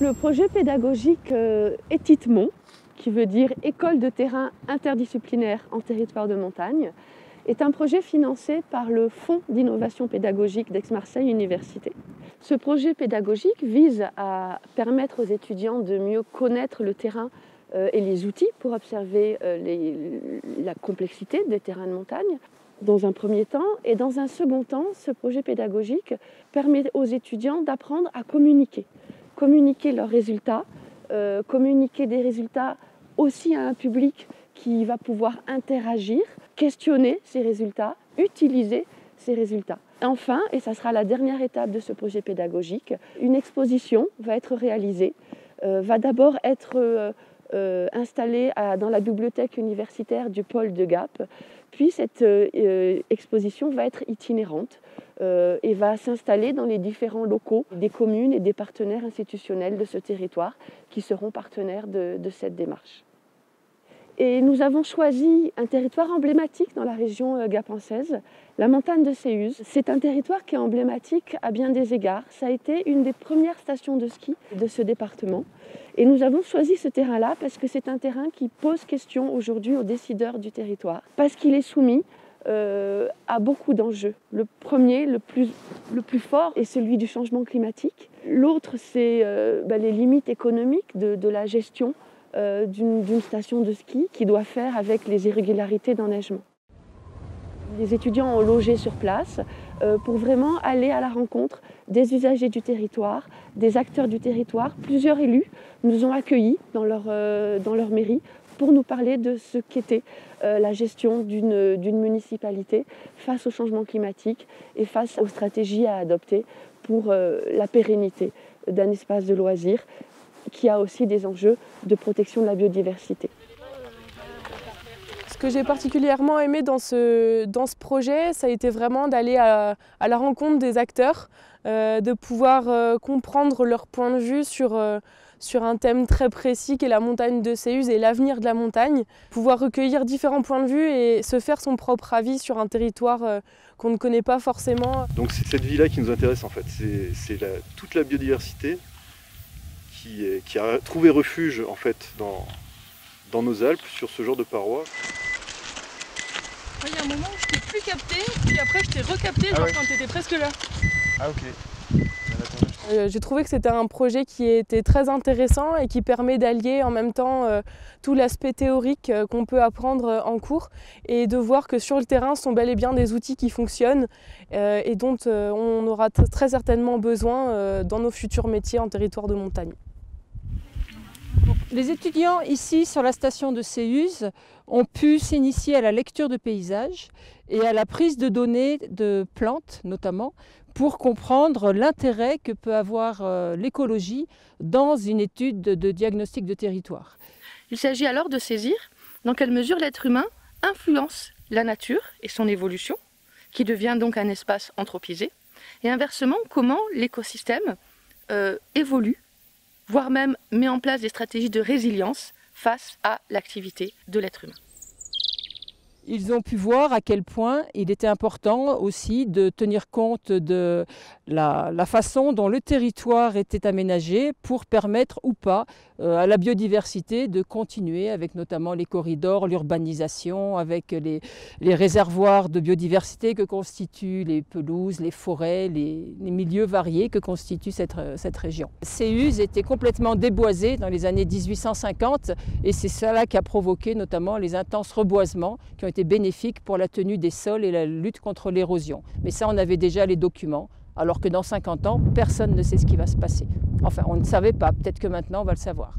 Le projet pédagogique Étitmont, qui veut dire École de terrain interdisciplinaire en territoire de montagne, est un projet financé par le Fonds d'innovation pédagogique d'Aix-Marseille Université. Ce projet pédagogique vise à permettre aux étudiants de mieux connaître le terrain et les outils pour observer la complexité des terrains de montagne dans un premier temps. Et dans un second temps, ce projet pédagogique permet aux étudiants d'apprendre à communiquer leurs résultats, communiquer des résultats aussi à un public qui va pouvoir interagir, questionner ces résultats, utiliser ces résultats. Enfin, et ça sera la dernière étape de ce projet pédagogique, une exposition va être réalisée, va d'abord être installée dans la bibliothèque universitaire du pôle de Gap, puis cette exposition va être itinérante et va s'installer dans les différents locaux des communes et des partenaires institutionnels de ce territoire qui seront partenaires de cette démarche. Et nous avons choisi un territoire emblématique dans la région gapençaise, la montagne de Séuz. C'est un territoire qui est emblématique à bien des égards. Ça a été une des premières stations de ski de ce département. Et nous avons choisi ce terrain-là parce que c'est un terrain qui pose question aujourd'hui aux décideurs du territoire, parce qu'il est soumis à beaucoup d'enjeux. Le premier, le plus fort, est celui du changement climatique. L'autre, c'est les limites économiques de la gestion d'une station de ski qui doit faire avec les irrégularités d'enneigement. Les étudiants ont logé sur place pour vraiment aller à la rencontre des usagers du territoire, des acteurs du territoire. Plusieurs élus nous ont accueillis dans leur mairie pour nous parler de ce qu'était la gestion d'une municipalité face au changement climatique et face aux stratégies à adopter pour la pérennité d'un espace de loisirs qui a aussi des enjeux de protection de la biodiversité. Ce que j'ai particulièrement aimé dans ce projet, ça a été vraiment d'aller à la rencontre des acteurs, de pouvoir comprendre leur point de vue sur un thème très précis qui est la montagne de Séuz et l'avenir de la montagne, pouvoir recueillir différents points de vue et se faire son propre avis sur un territoire qu'on ne connaît pas forcément. Donc c'est cette vie-là qui nous intéresse en fait, c'est toute la biodiversité qui a trouvé refuge en fait dans nos Alpes sur ce genre de parois. Il y a un moment où je t'ai plus capté, puis après je t'ai recapté quand tu étais presque là. Ah ok. J'ai trouvé que c'était un projet qui était très intéressant et qui permet d'allier en même temps tout l'aspect théorique qu'on peut apprendre en cours et de voir que sur le terrain ce sont bel et bien des outils qui fonctionnent et dont on aura très certainement besoin dans nos futurs métiers en territoire de montagne. Les étudiants ici sur la station de Séuz ont pu s'initier à la lecture de paysages et à la prise de données de plantes notamment pour comprendre l'intérêt que peut avoir l'écologie dans une étude de diagnostic de territoire. Il s'agit alors de saisir dans quelle mesure l'être humain influence la nature et son évolution, qui devient donc un espace anthropisé, et inversement comment l'écosystème évolue, voire même met en place des stratégies de résilience face à l'activité de l'être humain. Ils ont pu voir à quel point il était important aussi de tenir compte de la façon dont le territoire était aménagé pour permettre ou pas à la biodiversité de continuer avec notamment les corridors, l'urbanisation, avec les réservoirs de biodiversité que constituent les pelouses, les forêts, les milieux variés que constitue cette région. Séuz était complètement déboisé dans les années 1850 et c'est cela qui a provoqué notamment les intenses reboisements qui ont été bénéfiques pour la tenue des sols et la lutte contre l'érosion. Mais ça, on avait déjà les documents, alors que dans 50 ans, personne ne sait ce qui va se passer. Enfin, on ne savait pas, peut-être que maintenant on va le savoir.